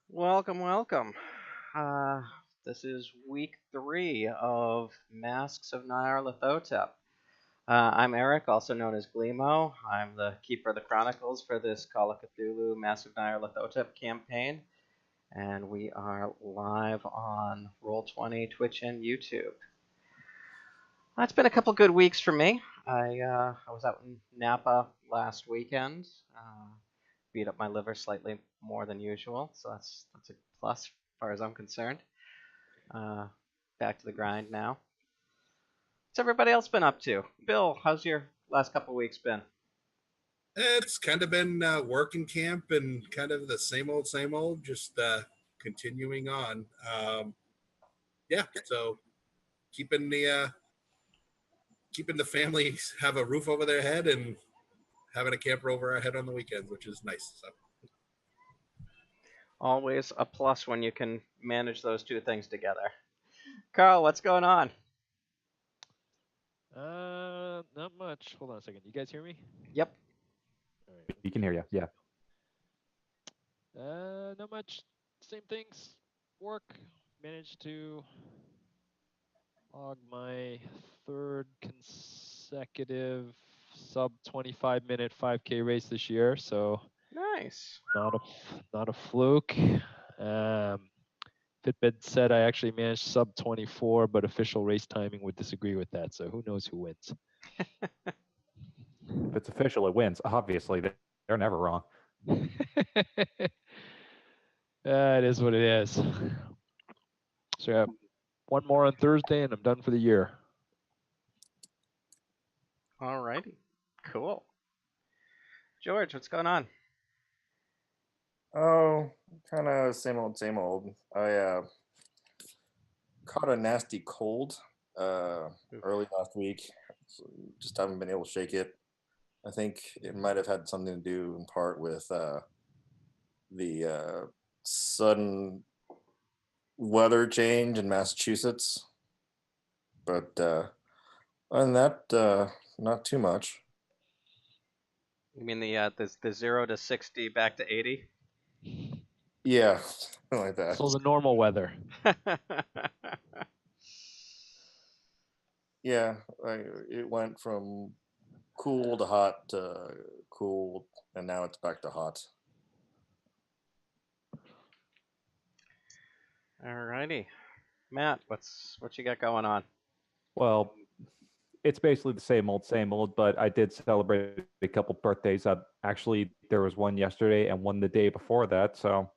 Welcome, welcome. Uh, this is week 3 of Masks of Nyarlathotep. I'm Eric, also known as Glimo. I'm the Keeper of the Chronicles for this Call of Cthulhu Mask of Nyarlathotep campaign, and we are live on Roll20, Twitch, and YouTube. It's been a couple good weeks for me. I was out in Napa last weekend. Beat up my liver slightly more than usual, so that's a plus as far as I'm concerned. Uh, Back to the grind now. What's everybody else been up to? Bill, how's your last couple weeks been? It's kind of been working camp and kind of the same old, just continuing on. Yeah, so keeping the uh, keeping the family have a roof over their head and having a camper over our head on the weekends, which is nice. So Always a plus when you can manage those two things together. Carl, what's going on? Not much. Hold on a second. You guys hear me? Yep. All right. You can hear you. Yeah. Not much. Same things. Work. Managed to log my third consecutive sub 25-minute 5K race this year. So Nice. not a fluke. Fitbit said I actually managed sub 24, but official race timing would disagree with that. So who knows who wins? If it's official, it wins. Obviously, they're never wrong. It is what it is. So yeah, one more on Thursday, and I'm done for the year. Alrighty. Cool. George, what's going on? Oh, kind of same old, same old. I caught a nasty cold early last week. So just haven't been able to shake it. I think it might have had something to do in part with the sudden weather change in Massachusetts. But other than that, not too much. You mean the 0 to 60 back to 80? Yeah, something like that. So the normal weather. Yeah, it went from cool to hot to cool, and now it's back to hot. Alrighty. Matt, what you got going on? Well, it's basically the same old, but I did celebrate a couple birthdays. Actually, there was one yesterday and one the day before that. So,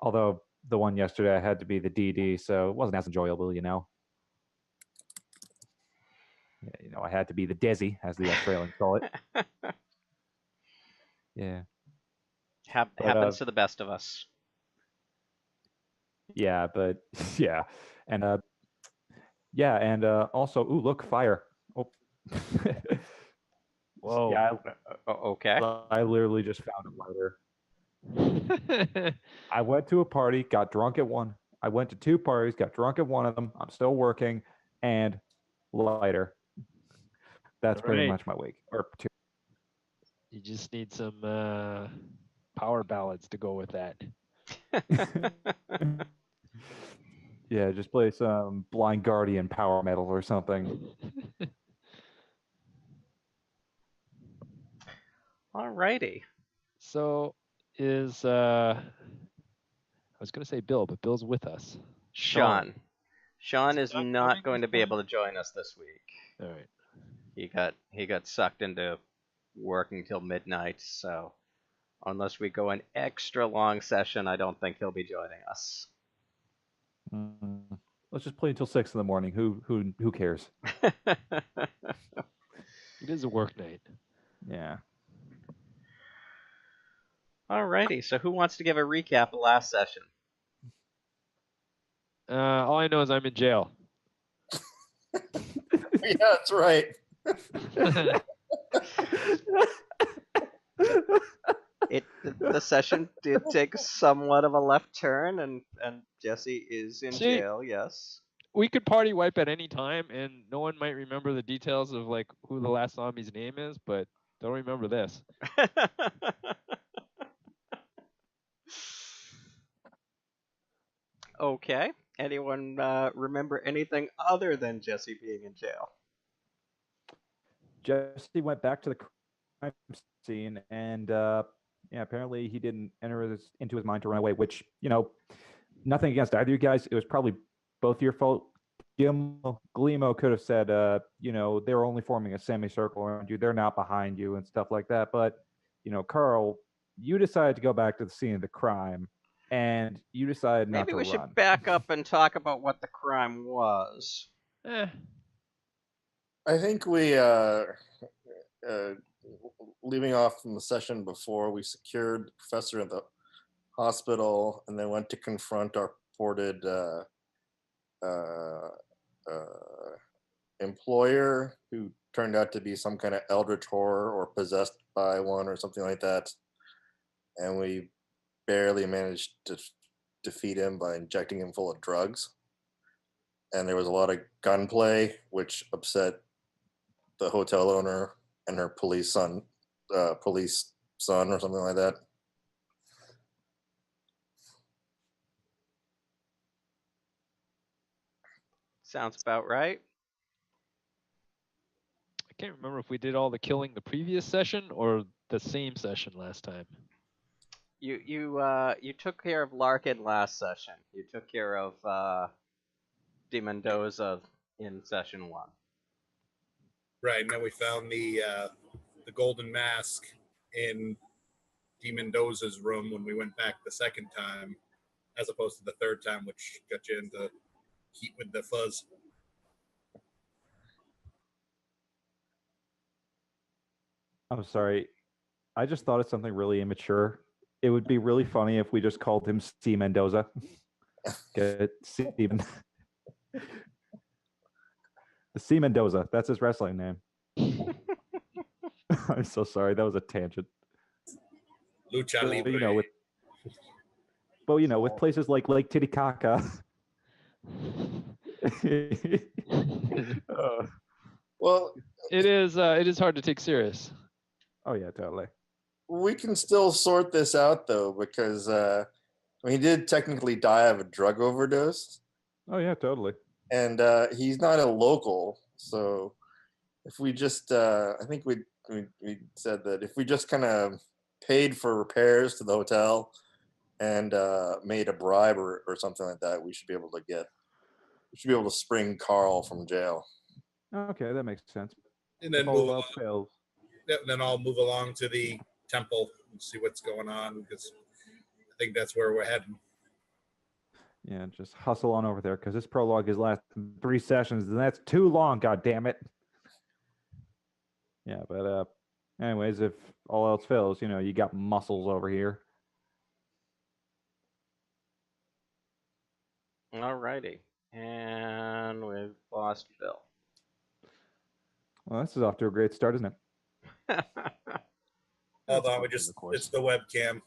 although the one yesterday I had to be the DD, so it wasn't as enjoyable, Yeah, I had to be the Desi, as the Australians call it. Yeah. Happens to the best of us. Yeah, but yeah, and yeah, and also, ooh, look, fire! Oh, Whoa. Yeah, Okay. I literally just found a lighter. I went to a party, got drunk at one. I went to two parties, got drunk at one of them. I'm still working, and lighter. That's pretty much my week. Or two. You just need some power ballads to go with that. Yeah, just play some Blind Guardian power metal or something. Alrighty. So is I was gonna say Bill, but Bill's with us. Sean is Sean not coming going to this be time? able to join us this week. All right. He got sucked into working till midnight, so unless we go an extra long session, I don't think he'll be joining us. Let's just play until 6 in the morning. Who cares? It is a work night. Yeah. Alrighty, so who wants to give a recap of last session? All I know is I'm in jail. Yeah, that's right. The session did take somewhat of a left turn, and Jesse is in jail. Yes. We could party wipe at any time, and no one might remember the details of like who the last zombie's name is, but don't remember this. Okay. Anyone remember anything other than Jesse being in jail? Jesse went back to the crime scene, and yeah, apparently he didn't enter into his mind to run away. Which, nothing against either of you guys. It was probably both your fault. Glimo could have said, they were only forming a semicircle around you. They're not behind you and stuff like that. But, Carl, you decided to go back to the scene of the crime, and you decided not Maybe to we run. should back up and talk about what the crime was. Eh, I think we, leaving off from the session before, we secured the professor at the hospital and then went to confront our purported employer, who turned out to be some kind of eldritch horror or possessed by one or something like that. And we barely managed to defeat him by injecting him full of drugs. And there was a lot of gunplay, which upset the hotel owner and her police son or something like that. Sounds about right. I can't remember if we did all the killing the previous session or the same session last time. You took care of Larkin last session. You took care of De Mendoza in session 1. Right, and then we found the golden mask in D. Mendoza's room when we went back the second time, as opposed to the third time, which got you into heat with the fuzz. I'm sorry. I just thought of something really immature. It would be really funny if we just called him C. Mendoza. Get it? Steven. C. Mendoza. That's his wrestling name. I'm so sorry. That was a tangent. Lucha But, Libre. with places like Lake Titicaca. Well, It is hard to take serious. Oh yeah, totally. we can still sort this out though, because he did technically die of a drug overdose, Oh yeah, totally. and he's not a local. So if we just, I think we said that if we just kind of paid for repairs to the hotel and made a bribe or something like that, we should be able to spring Carl from jail. Okay, that makes sense. And then If all else fails. then I'll move along to the temple and see what's going on, because I think that's where we're heading. Yeah, just hustle on over there, because this prologue is lasting 3 sessions, and that's too long. God damn it. Yeah, but anyways, if all else fails, you got muscles over here. Alrighty. And we've lost Bill. Well, this is off to a great start, isn't it? Hold on, it's the webcam.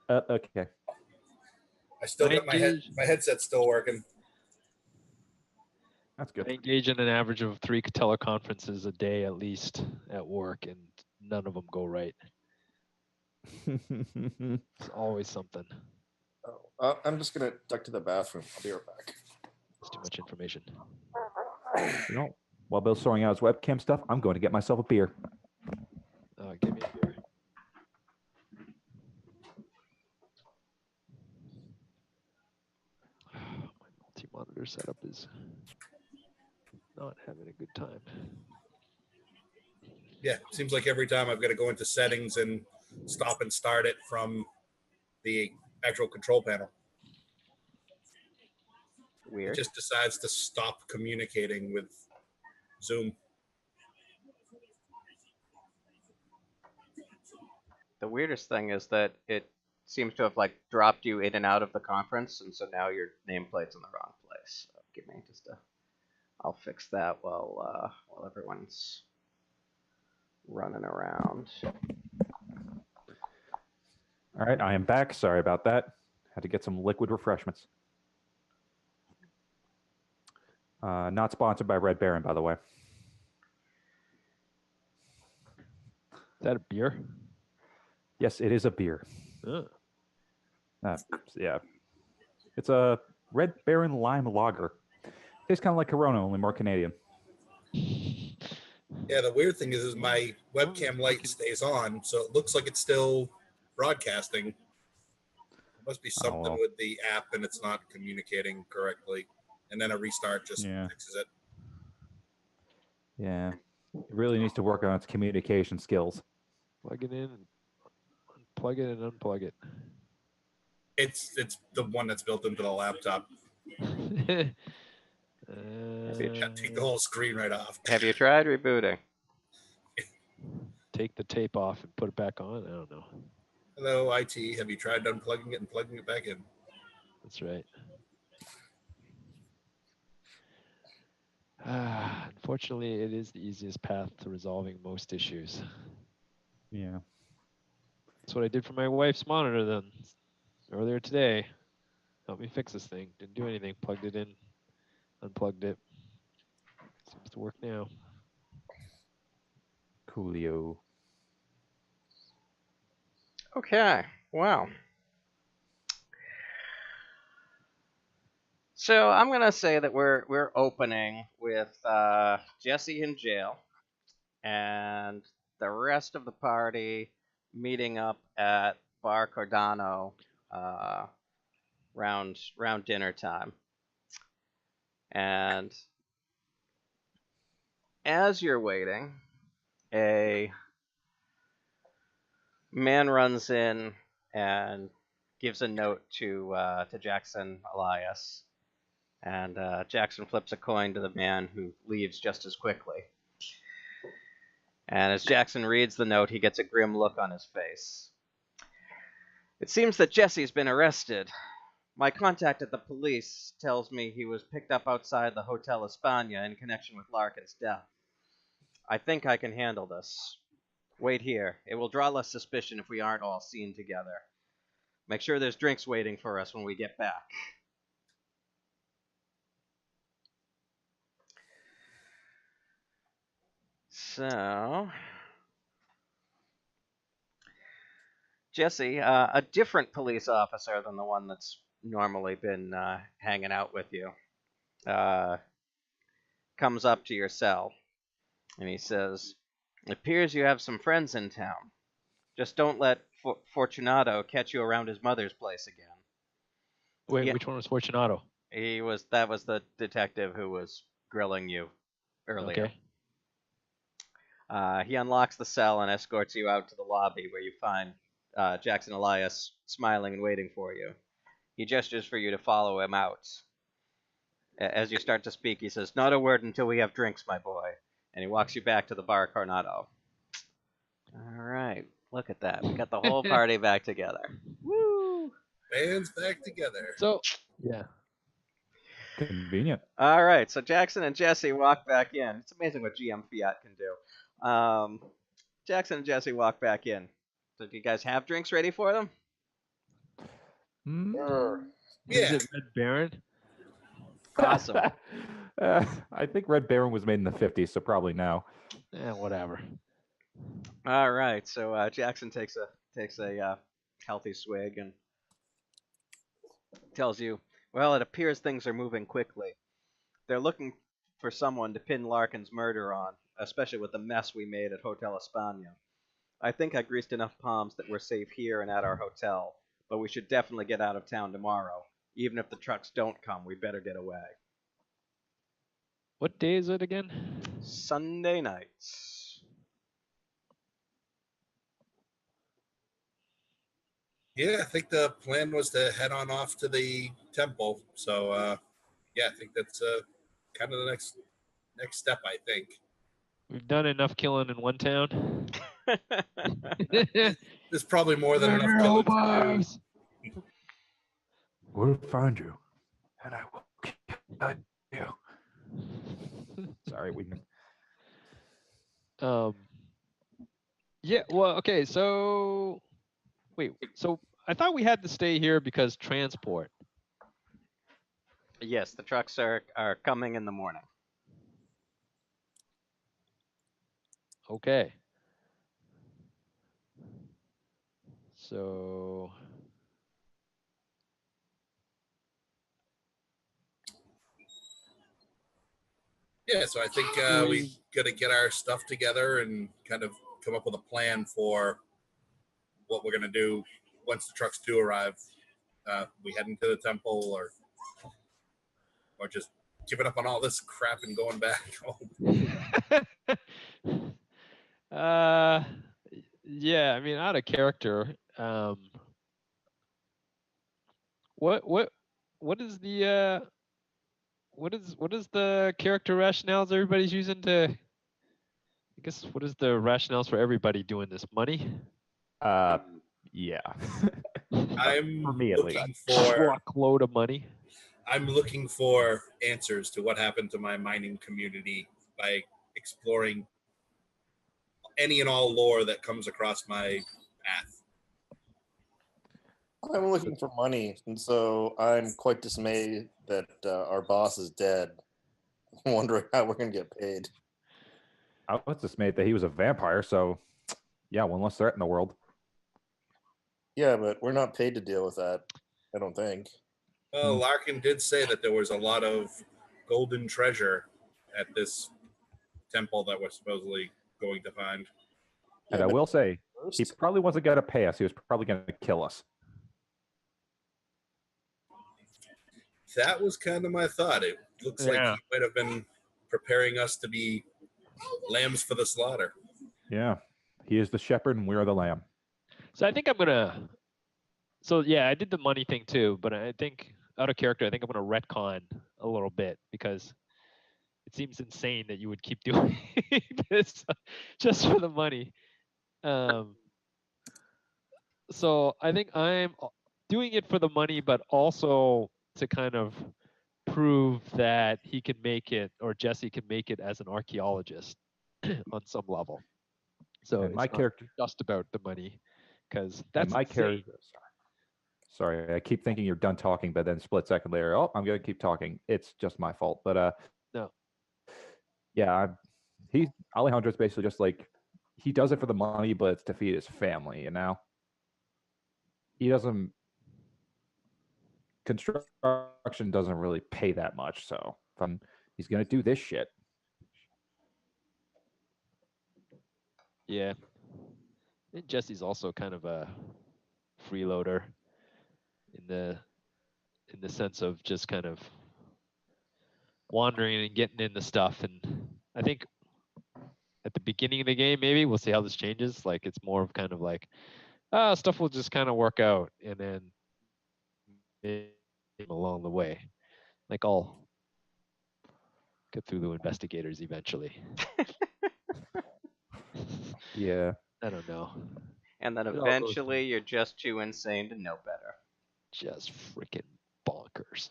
Okay. I still got my headset's still working. That's good. I engage in an average of 3 teleconferences a day at least at work, and none of them go right. It's always something. I'm just gonna duck to the bathroom. I'll be right back. It's too much information. While Bill's sorting out his webcam stuff, I'm going to get myself a beer. Give me a beer. My multi-monitor setup is not having a good time. Yeah, it seems like every time I've got to go into settings and stop and start it from the actual control panel. Weird. It just decides to stop communicating with Zoom. The weirdest thing is that it seems to have dropped you in and out of the conference, and so now your nameplate's in the wrong place. So give me just I'll fix that while everyone's running around. All right, I am back. Sorry about that. Had to get some liquid refreshments. Not sponsored by Red Baron, by the way. Is that a beer? Yes, it is a beer. Oh. Yeah. It's a Red Baron Lime Lager. Tastes kind of like Corona, only more Canadian. Yeah, the weird thing is my webcam light stays on, so it looks like it's still broadcasting. It must be something well. with the app and it's not communicating correctly. And then a restart just fixes it. Yeah. It really needs to work on its communication skills. Plug it in, plug it and unplug it. It's the one that's built into the laptop. Take the whole screen right off. Have you tried rebooting? Take the tape off and put it back on? I don't know. Hello, IT. Have you tried unplugging it and plugging it back in? That's right. Unfortunately, it is the easiest path to resolving most issues. Yeah. That's what I did for my wife's monitor then earlier today. Helped me fix this thing. Didn't do anything. Plugged it in, unplugged it. Seems to work now. Coolio. Okay. Wow. So I'm gonna say that we're opening with Jesse in jail, and the rest of the party meeting up at Bar Cardano round dinner time. And as you're waiting, a man runs in and gives a note to Jackson Elias. And Jackson flips a coin to the man, who leaves just as quickly. And as Jackson reads the note, he gets a grim look on his face. It seems that Jesse's been arrested. My contact at the police tells me he was picked up outside the Hotel España in connection with Larkin's death. I think I can handle this. Wait here. It will draw less suspicion if we aren't all seen together. Make sure there's drinks waiting for us when we get back. So, Jesse, a different police officer than the one that's normally been hanging out with you, comes up to your cell, and he says, "It appears you have some friends in town. Just don't let Fortunato catch you around his mother's place again." Wait, Yeah. which one was Fortunato? That was the detective who was grilling you earlier. Okay. He unlocks the cell and escorts you out to the lobby, where you find Jackson Elias smiling and waiting for you. He gestures for you to follow him out. As you start to speak, he says, "Not a word until we have drinks, my boy." And he walks you back to the Bar Coronado. All right. Look at that. We got the whole party back together. Woo! Bands back together. So, yeah. Convenient. All right. So Jackson and Jesse walk back in. It's amazing what GM Fiat can do. Jackson and Jesse walk back in. So do you guys have drinks ready for them? Sure. Is Yeah. it Red Baron? Awesome. I think Red Baron was made in the 50s, so probably now. Whatever. All right. So Jackson takes a healthy swig and tells you, "Well, it appears things are moving quickly. They're looking for someone to pin Larkin's murder on, especially with the mess we made at Hotel España. I think I greased enough palms that we're safe here and at our hotel, but we should definitely get out of town tomorrow. Even if the trucks don't come, we better get away." What day is it again? Sunday nights. Yeah, I think the plan was to head on off to the temple. So, yeah, I think that's kind of the next step, I think. We've done enough killing in one town. There's probably more than enough killing to do. We'll find you, and I will kill you. Sorry, we. Yeah. Well, okay. So, wait. So I thought we had to stay here because transport. Yes, the trucks are coming in the morning. Okay. So Yeah, so I think we got to get our stuff together and kind of come up with a plan for what we're going to do once the trucks do arrive. We heading to the temple or just giving up on all this crap and going back home. Yeah, I mean, out of character. What is the what is the character rationales everybody's using to? I guess what is the rationales for everybody doing this? Money? Yeah. I'm For me, at least. looking for Truckload of money. I'm looking for answers to what happened to my mining community by exploring any and all lore that comes across my path. I'm looking for money, and so I'm quite dismayed that our boss is dead. I'm wondering how we're going to get paid. I was dismayed that he was a vampire, so yeah, one less threat in the world. Yeah, but we're not paid to deal with that, I don't think. Well, Larkin did say that there was a lot of golden treasure at this temple that we're supposedly going to find. And I will say, he probably wasn't going to pay us. He was probably going to kill us. That was kind of my thought. It looks like he might have been preparing us to be lambs for the slaughter. Yeah. He is the shepherd and we are the lamb. So I think I'm gonna. So yeah, I did the money thing too, but I think out of character, I think I'm gonna retcon a little bit because it seems insane that you would keep doing this just for the money. So I think I'm doing it for the money, but also to kind of prove that he can make it, or Jesse can make it as an archaeologist on some level. So and my it's not character just about the money, because that's my insane. character. Sorry, I keep thinking you're done talking, but then split second later, oh, I'm gonna keep talking. It's just my fault. But No. yeah, Alejandro's basically just like he does it for the money, but it's to feed his family. You know, he doesn't. Construction doesn't really pay that much, so he's gonna do this shit. Yeah. And Jesse's also kind of a freeloader in the sense of just kind of wandering and getting into stuff. And I think at the beginning of the game, maybe we'll see how this changes. Like it's more of kind of like, stuff will just kind of work out, and then along the way, like all Cthulhu investigators eventually. Yeah. I don't know. And then It all goes eventually you're just too insane to know better. Just freaking bonkers.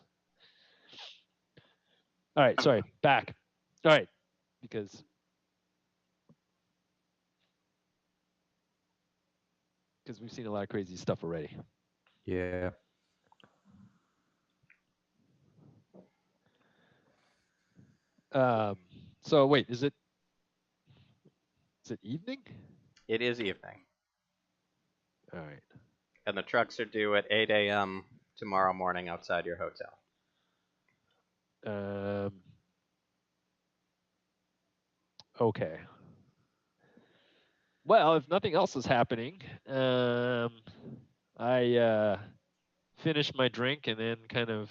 All right, sorry, back. All right, because we've seen a lot of crazy stuff already. Yeah. So wait, is it evening? It is evening. All right. And the trucks are due at 8 a.m. tomorrow morning outside your hotel. Okay. Well, if nothing else is happening, I finish my drink and then kind of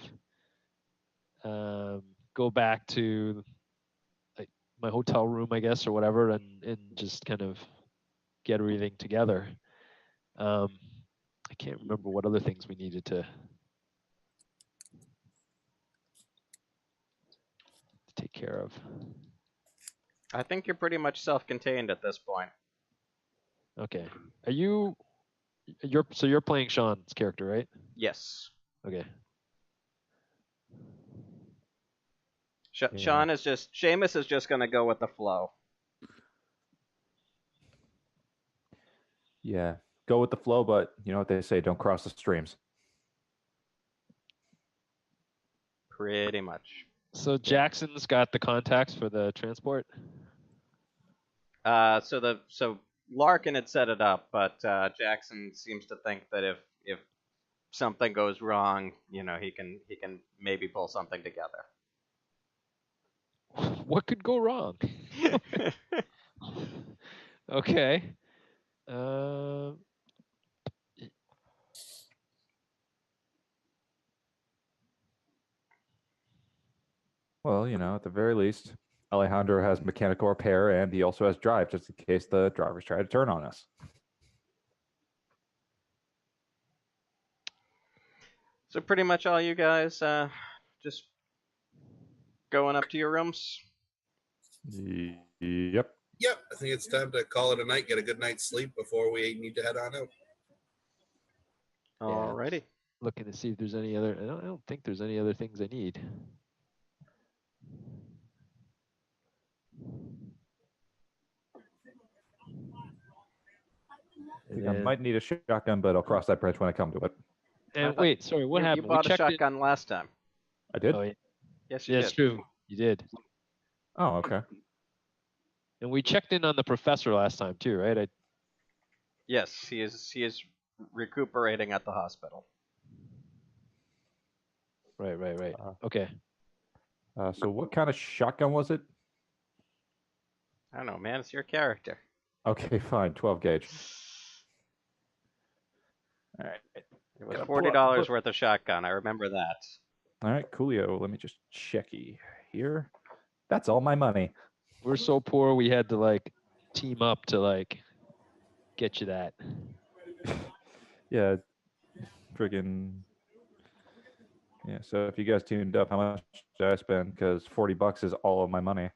go back to like my hotel room, I guess, or whatever, and just kind of get everything together. I can't remember what other things we needed to take care of. I think you're pretty much self-contained at this point. Okay. You're playing Sean's character, right? Yes. Okay. Sean is just... Seamus is just going to go with the flow. Yeah. Go with the flow, but you know what they say, don't cross the streams. Pretty much. So Jackson's got the contacts for the transport? So Larkin had set it up, but Jackson seems to think that if something goes wrong, you know, he can maybe pull something together. What could go wrong? Okay. Um, Well, at the very least, Alejandro has mechanical repair and he also has drive just in case the drivers try to turn on us. So pretty much all you guys just going up to your rooms. Yep. Yep, I think it's time to call it a night, get a good night's sleep before we need to head on out. Alrighty. looking to see if there's any other. I don't think there's any other things I need. I think I might need a shotgun, but I'll cross that bridge when I come to it. And wait, sorry, what happened? You bought we a checked shotgun last time. I did? Oh, yeah. Yes, you Yeah, did. it's true. You did. Oh, okay. And we checked in on the professor last time too, right? Yes, he is recuperating at the hospital. Right. Okay. So what kind of shotgun was it? I don't know, man. It's your character. Okay, fine. 12 gauge. All right. It was $40 worth of shotgun. I remember that. All right, coolio. Let me just checky here. That's all my money. We're so poor we had to team up to get you that. Yeah, friggin'. Yeah, so if you guys tuned up, how much did I spend? Because $40 is all of my money.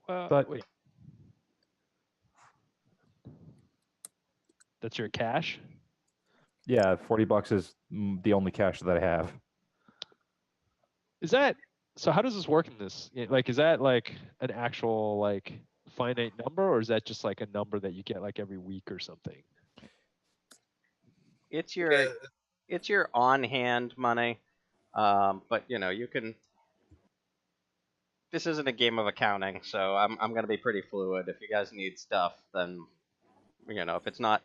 But wait. That's your cash? yeah, $40 is the only cash that I have. Is that so? How does this work in this? Is that an actual finite number, or is that just a number that you get every week or something? It's your on-hand money, but you can. This isn't a game of accounting, so I'm gonna be pretty fluid. If you guys need stuff, then if it's not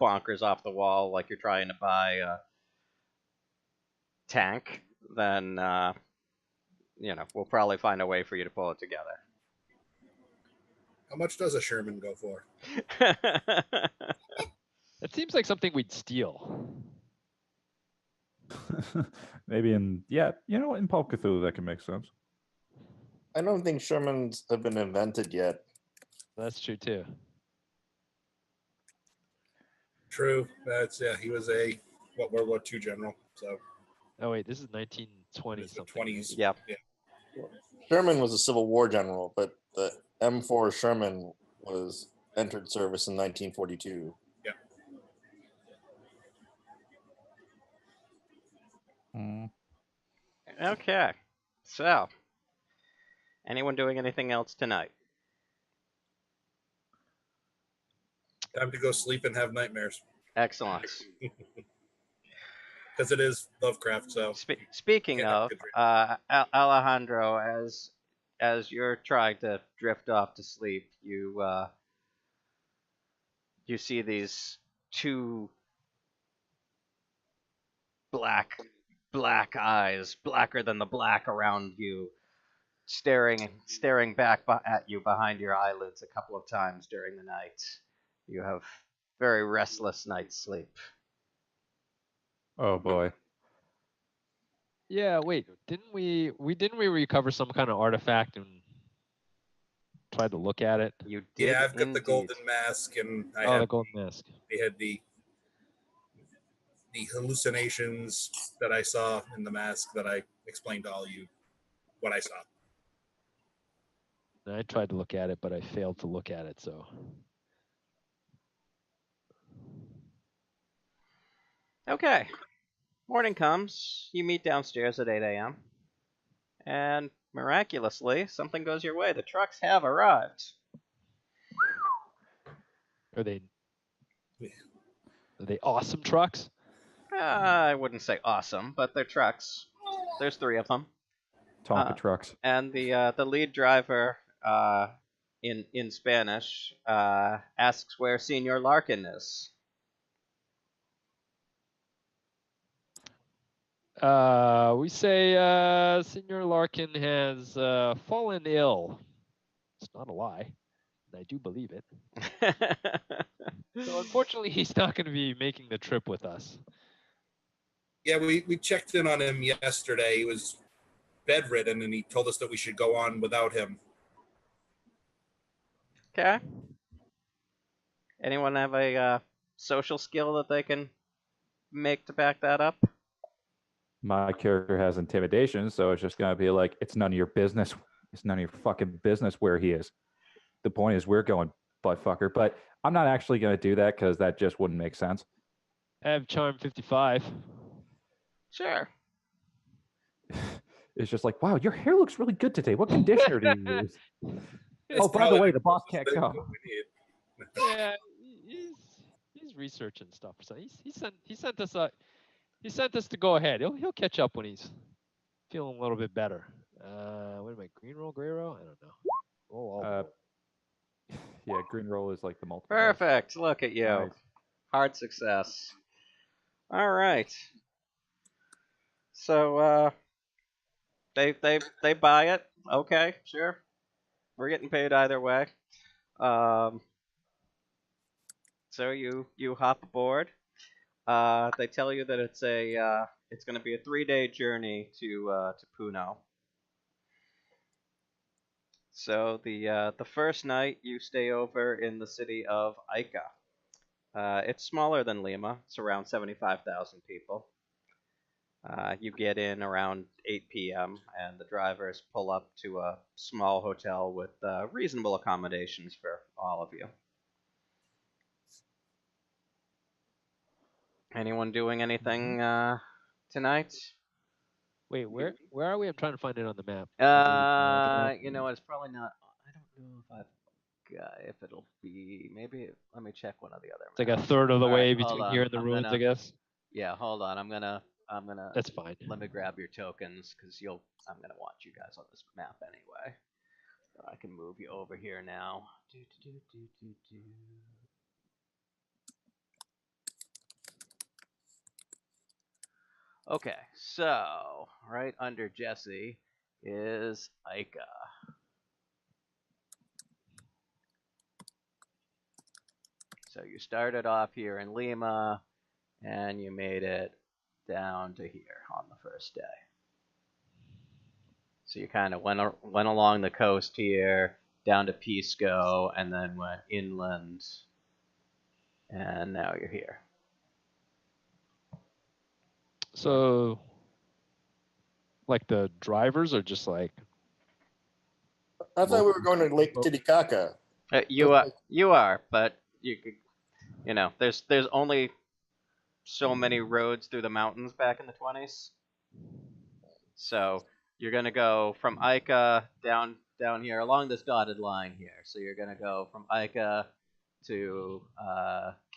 bonkers off the wall like you're trying to buy a tank, then we'll probably find a way for you to pull it together. How much does a Sherman go for? That seems like something we'd steal. Maybe in Pulp Cthulhu that can make sense. I don't think Shermans have been invented yet. That's true too. True. He was a World War II general. So. Oh wait, this is 1920 something. 20s. Yep. Yeah. Sherman was a Civil War general, but the M4 Sherman entered service in 1942. Yeah. Okay. So, anyone doing anything else tonight? Time to go sleep and have nightmares. Excellent. Because it is Lovecraft, so. Speaking of, Alejandro, as you're trying to drift off to sleep, you see these two black eyes, blacker than the black around you, staring back at you behind your eyelids a couple of times during the night. You have very restless night's sleep. Oh boy. Yeah, wait, didn't we recover some kind of artifact and tried to look at it? You did. Yeah, I've got indeed. the golden mask, and the golden mask. They had the hallucinations that I saw in the mask that I explained to all you what I saw. And I tried to look at it, but I failed to look at it, so. Okay. Morning comes. You meet downstairs at 8 a.m. And miraculously, something goes your way. The trucks have arrived. Are they awesome trucks? I wouldn't say awesome, but they're trucks. There's 3 of them. Tonka trucks. And the lead driver, in Spanish, asks where Senor Larkin is. We say Senor Larkin has fallen ill. It's not a lie. And I do believe it. So unfortunately, he's not going to be making the trip with us. Yeah, we checked in on him yesterday. He was bedridden, and he told us that we should go on without him. Okay. Anyone have a social skill that they can make to back that up? My character has intimidation, so it's just gonna be like, it's none of your business. It's none of your fucking business where he is. The point is, we're going butt fucker. But I'm not actually gonna do that because that just wouldn't make sense. I have charm 55. Sure. It's just like, wow, your hair looks really good today. What conditioner do you use? Oh, by the probably way, the the boss closest can't thing come. that we need. Yeah, he's researching stuff. So he sent us to go ahead. He'll catch up when he's feeling a little bit better. What am I? Green roll, gray roll? I don't know. Roll all. Roll. Yeah, green roll is like the multiple. Perfect. Look at you. Nice. Hard success. All right. So they buy it. Okay, sure. We're getting paid either way. So you hop aboard. They tell you that it's going to be a 3-day journey to Puno. So the first night you stay over in the city of Ica. It's smaller than Lima. It's around 75,000 people. You get in around 8 p.m. and the drivers pull up to a small hotel with reasonable accommodations for all of you. Anyone doing anything tonight? Wait, where are we? I'm trying to find it on the map. You know, it's probably not. I don't know if it'll be. Maybe let me check one of the other. It's like a maps. third of the All way right, hold between on. here and the ruins, I guess. Yeah, hold on. I'm gonna. That's fine. Let me grab your tokens because I'm gonna watch you guys on this map anyway. So I can move you over here now. Okay, so right under Jesse is Ica. So you started off here in Lima, and you made it down to here on the first day. So you kind of went along the coast here, down to Pisco, and then went inland, and now you're here. So, like the drivers are just like. I thought we were going to Lake Titicaca. You are, but you know, there's only so many roads through the mountains back in the 20s. So you're gonna go from Ica down here along this dotted line here. So you're gonna go from Ica to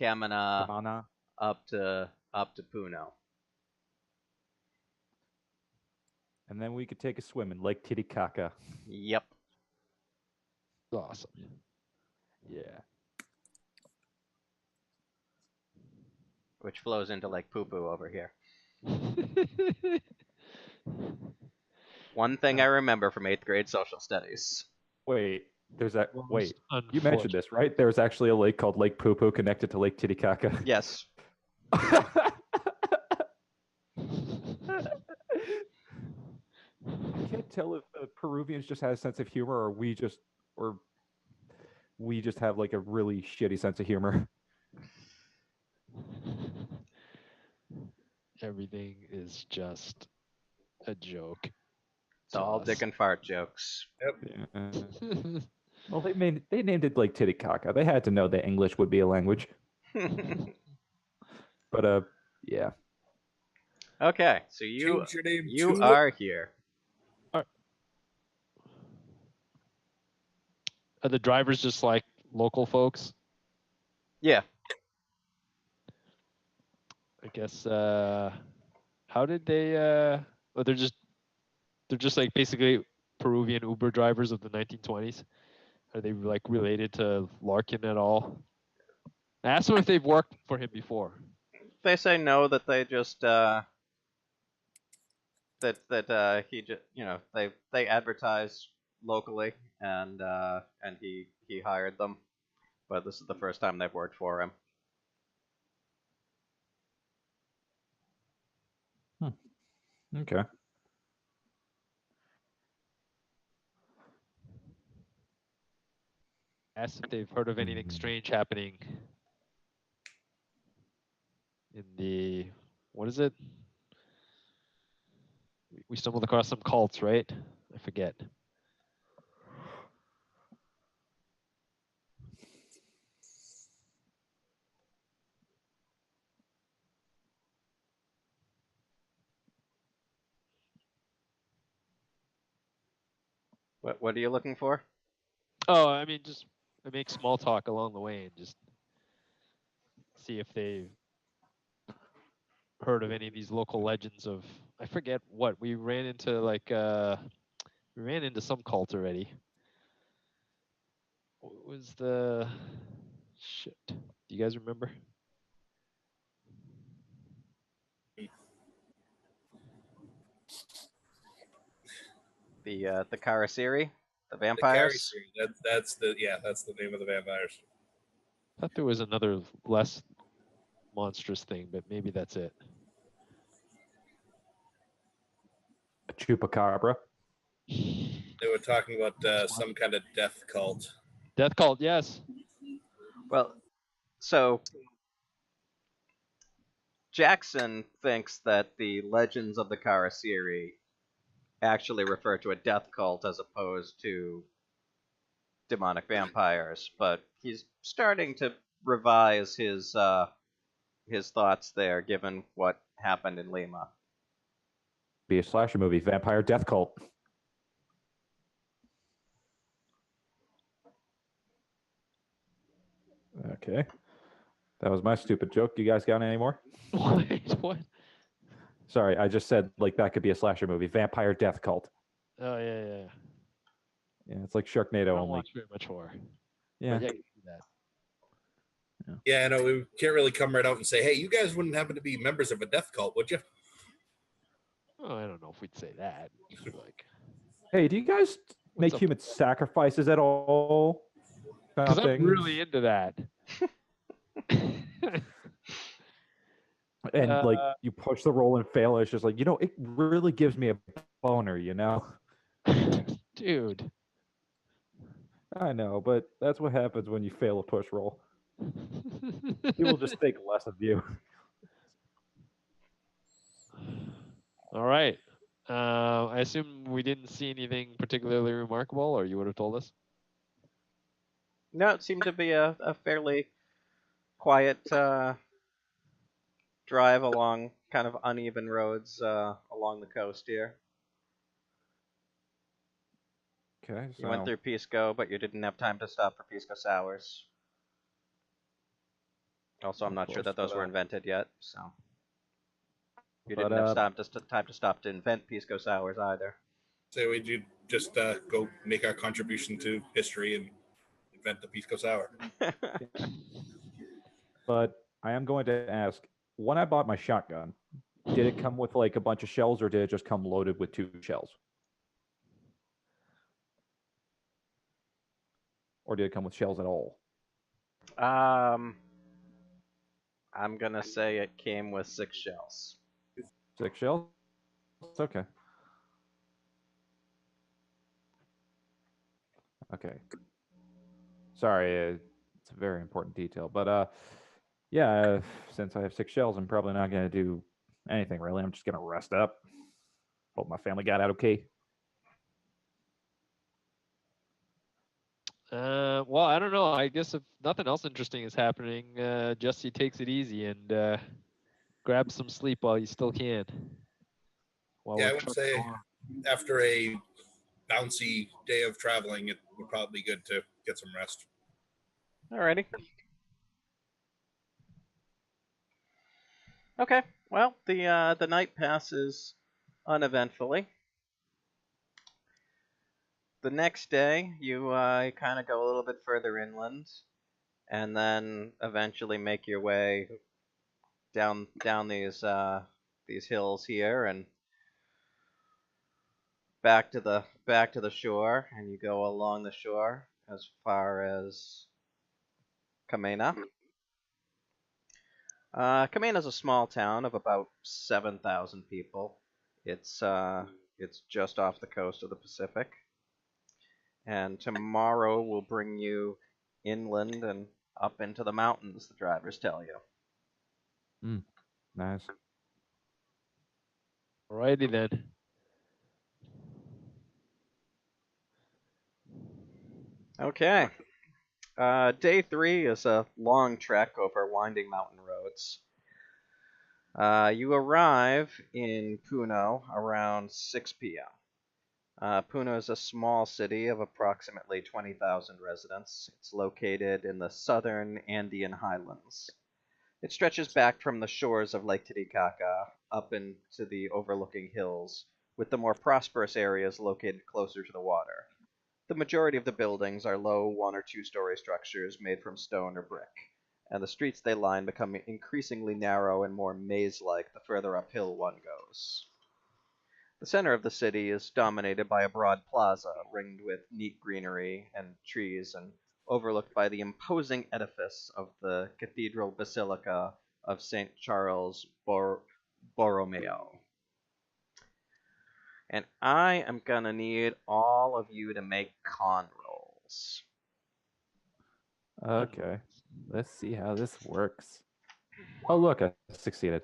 Kamana up to Puno. And then we could take a swim in Lake Titicaca. Yep. Awesome. Yeah. Which flows into Lake Poo Poo over here. One thing I remember from 8th grade social studies. Wait, there's that. Most Wait, you mentioned this, right? There's actually a lake called Lake Poo Poo connected to Lake Titicaca. Yes. I can't tell if Peruvians just have a sense of humor, or we just have like a really shitty sense of humor. Everything is just a joke. It's all dick and fart jokes. Yep. Yeah. Well, they named it Lake Titicaca. They had to know that English would be a language. But yeah. Okay, so you Change your name to are here. Are the drivers just like local folks? Yeah. I guess. How did they? Well, they're just like basically Peruvian Uber drivers of the 1920s. Are they like related to Larkin at all? I asked them if they've worked for him before. They say no, that they just that he just they advertise locally and he hired them, but this is the first time they've worked for him. Okay. Asked if they've heard of anything strange happening in the, what is it? We stumbled across some cults, right? I forget. What are you looking for? Oh, I mean, just I make small talk along the way and just see if they've heard of any of these local legends of, I forget what we ran into, like we ran into some cult already. What was the shit? Do you guys remember? The Karasiri, the The vampires. Carrie that's the name of the vampires. I thought there was another less monstrous thing, but maybe that's it. A chupacabra. They were talking about some kind of death cult. Death cult, yes. Well, so Jackson thinks that the legends of the Karasiri actually refer to a death cult as opposed to demonic vampires, but he's starting to revise his thoughts there, given what happened in Lima. Be a slasher movie, vampire death cult. Okay. That was my stupid joke. You guys got any more? Wait, what? Sorry, I just said like that could be a slasher movie, vampire death cult. Oh yeah. Yeah, it's like I Sharknado don't only. watch very much horror. Yeah. But yeah, you can do that. Yeah, I know we can't really come right out and say, "Hey, you guys wouldn't happen to be members of a death cult, would you?" Oh, I don't know if we'd say that. Like, Hey, do you guys make up? human sacrifices at all? because I'm Nothing. really into that. And like you push the roll and fail, it's just like, it really gives me a boner, dude. I know, but that's what happens when you fail a push roll. People just think less of you. All right. I assume we didn't see anything particularly remarkable, or you would have told us. No, it seemed to be a fairly quiet drive along kind of uneven roads along the coast here. Okay, You went so through Pisco, but you didn't have time to stop for Pisco sours. Also, I'm Of not sure course, that those but, were invented yet, so you but, didn't have time to stop to invent Pisco sours either. So we do just go make our contribution to history and invent the pisco sour. but I am going to ask, when I bought my shotgun, did it come with like a bunch of shells or did it just come loaded with 2 shells? Or did it come with shells at all? I'm gonna say it came with 6 shells. 6 shells? It's okay. Okay. Sorry, it's a very important detail. But yeah, since I have 6 shells, I'm probably not going to do anything really. I'm just going to rest up. Hope my family got out okay. Well, I don't know. I guess if nothing else interesting is happening, Jesse takes it easy and grabs some sleep while you still can. While Yeah, we're I would trucking say along. after a bouncy day of traveling, it would probably be good to get some rest. Alrighty. Okay. Well, the night passes uneventfully. The next day, you kind of go a little bit further inland, and then eventually make your way down these hills here, and back to the shore, and you go along the shore as far as Kamena. Kamena is a small town of about 7,000 people. It's just off the coast of the Pacific, and tomorrow will bring you inland and up into the mountains. The drivers tell you. Nice. Alrighty then. Okay. Day 3 is a long trek over winding mountain roads. You arrive in Puno around 6 p.m. Puno is a small city of approximately 20,000 residents. It's located in the southern Andean highlands. It stretches back from the shores of Lake Titicaca up into the overlooking hills, with the more prosperous areas located closer to the water. The majority of the buildings are low 1 or 2-story structures made from stone or brick, and the streets they line become increasingly narrow and more maze-like the further uphill one goes. The center of the city is dominated by a broad plaza ringed with neat greenery and trees and overlooked by the imposing edifice of the Cathedral Basilica of St. Charles Borromeo. And I am going to need all of you to make con rolls. Okay. Let's see how this works. Oh, look, I succeeded.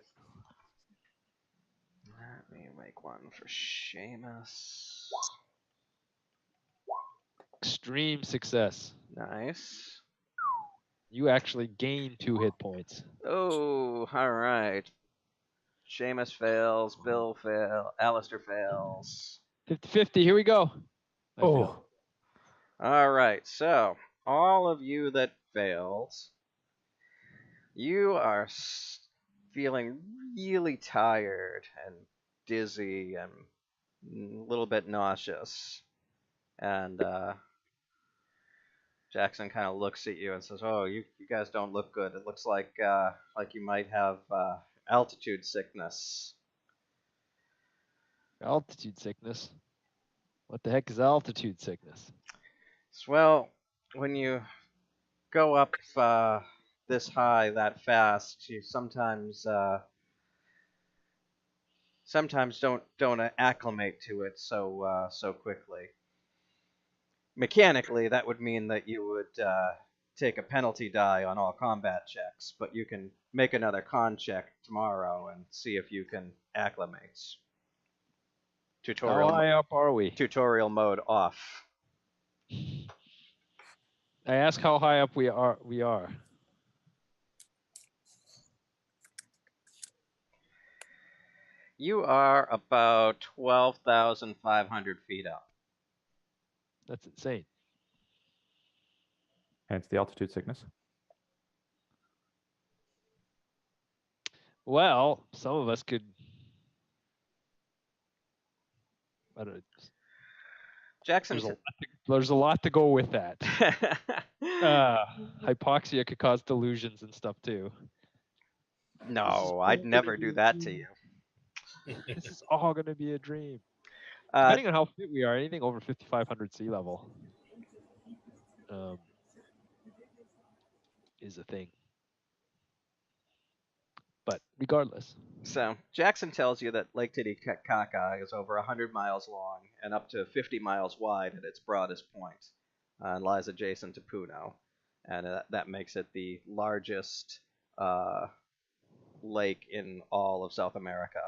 Let me make one for Seamus. Extreme success. Nice. You actually gain 2 hit points. Oh, all right. Seamus fails, Bill fails, Alistair fails. 50-50, here we go. I Oh, failed. All right, so all of you that failed, you are feeling really tired and dizzy and a little bit nauseous. And Jackson kind of looks at you and says, "Oh, you guys don't look good. It looks like you might have altitude sickness." Altitude sickness. What the heck is altitude sickness? Well, when you go up this high that fast, you sometimes don't acclimate to it so quickly. Mechanically, that would mean that you would take a penalty die on all combat checks, but you can make another con check tomorrow and see if you can acclimate. How high up are we? Tutorial mode off. I ask how high up we are. You are about 12,500 feet up. That's insane. hence the altitude sickness. Well, some of us could. I don't. Jackson. There's a lot to go with that. Hypoxia could cause delusions and stuff too. No, I'd never do that to you. This is all going to be a dream. Depending on how fit we are, anything over 5,500 sea level is a thing. But regardless. So, Jackson tells you that Lake Titicaca is over 100 miles long and up to 50 miles wide at its broadest point, and lies adjacent to Puno. And that makes it the largest lake in all of South America.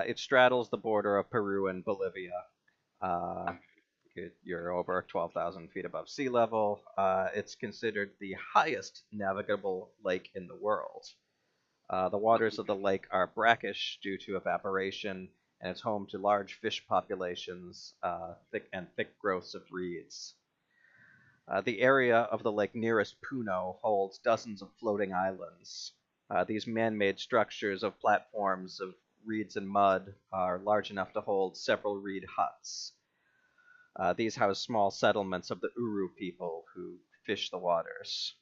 It straddles the border of Peru and Bolivia. You're over 12,000 feet above sea level. It's considered the highest navigable lake in the world. The waters of the lake are brackish due to evaporation, and it's home to large fish populations, thick growths of reeds. The area of the lake nearest Puno holds dozens of floating islands. These man-made structures of platforms of reeds and mud are large enough to hold several reed huts. These house small settlements of the Uru people who fish the waters.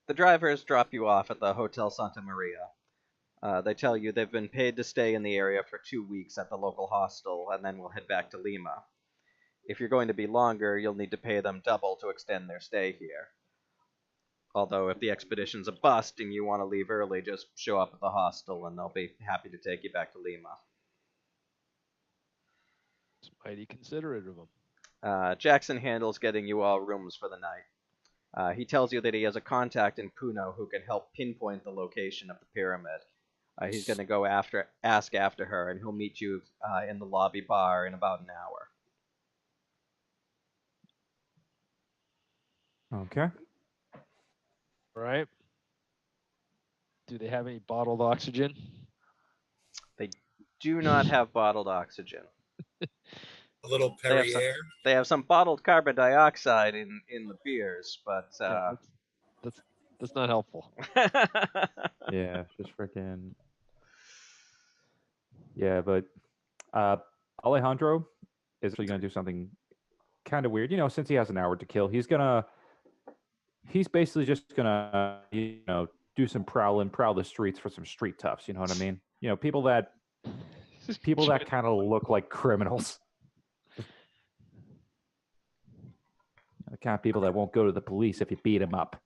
The drivers drop you off at the Hotel Santa Maria. They tell you they've been paid to stay in the area for 2 weeks at the local hostel, and then we'll head back to Lima. If you're going to be longer, you'll need to pay them double to extend their stay here. Although, if the expedition's a bust and you want to leave early, just show up at the hostel and they'll be happy to take you back to Lima. It's mighty considerate of him. Jackson handles getting you all rooms for the night. He tells you that he has a contact in Puno who can help pinpoint the location of the pyramid. He's going to go ask after her, and he'll meet you in the lobby bar in about an hour. Okay. All right. Do they have any bottled oxygen? They do not have bottled oxygen. A little They have Perrier. They have some bottled carbon dioxide in the beers, but Yeah, that's not helpful. Yeah, just freaking. Yeah, but Alejandro is actually going to do something kind of weird. You know, since he has an hour to kill, he's basically just gonna do some prowl the streets for some street toughs. You know what I mean? You know, people that kind of look like criminals. The kind of people that won't go to the police if you beat them up.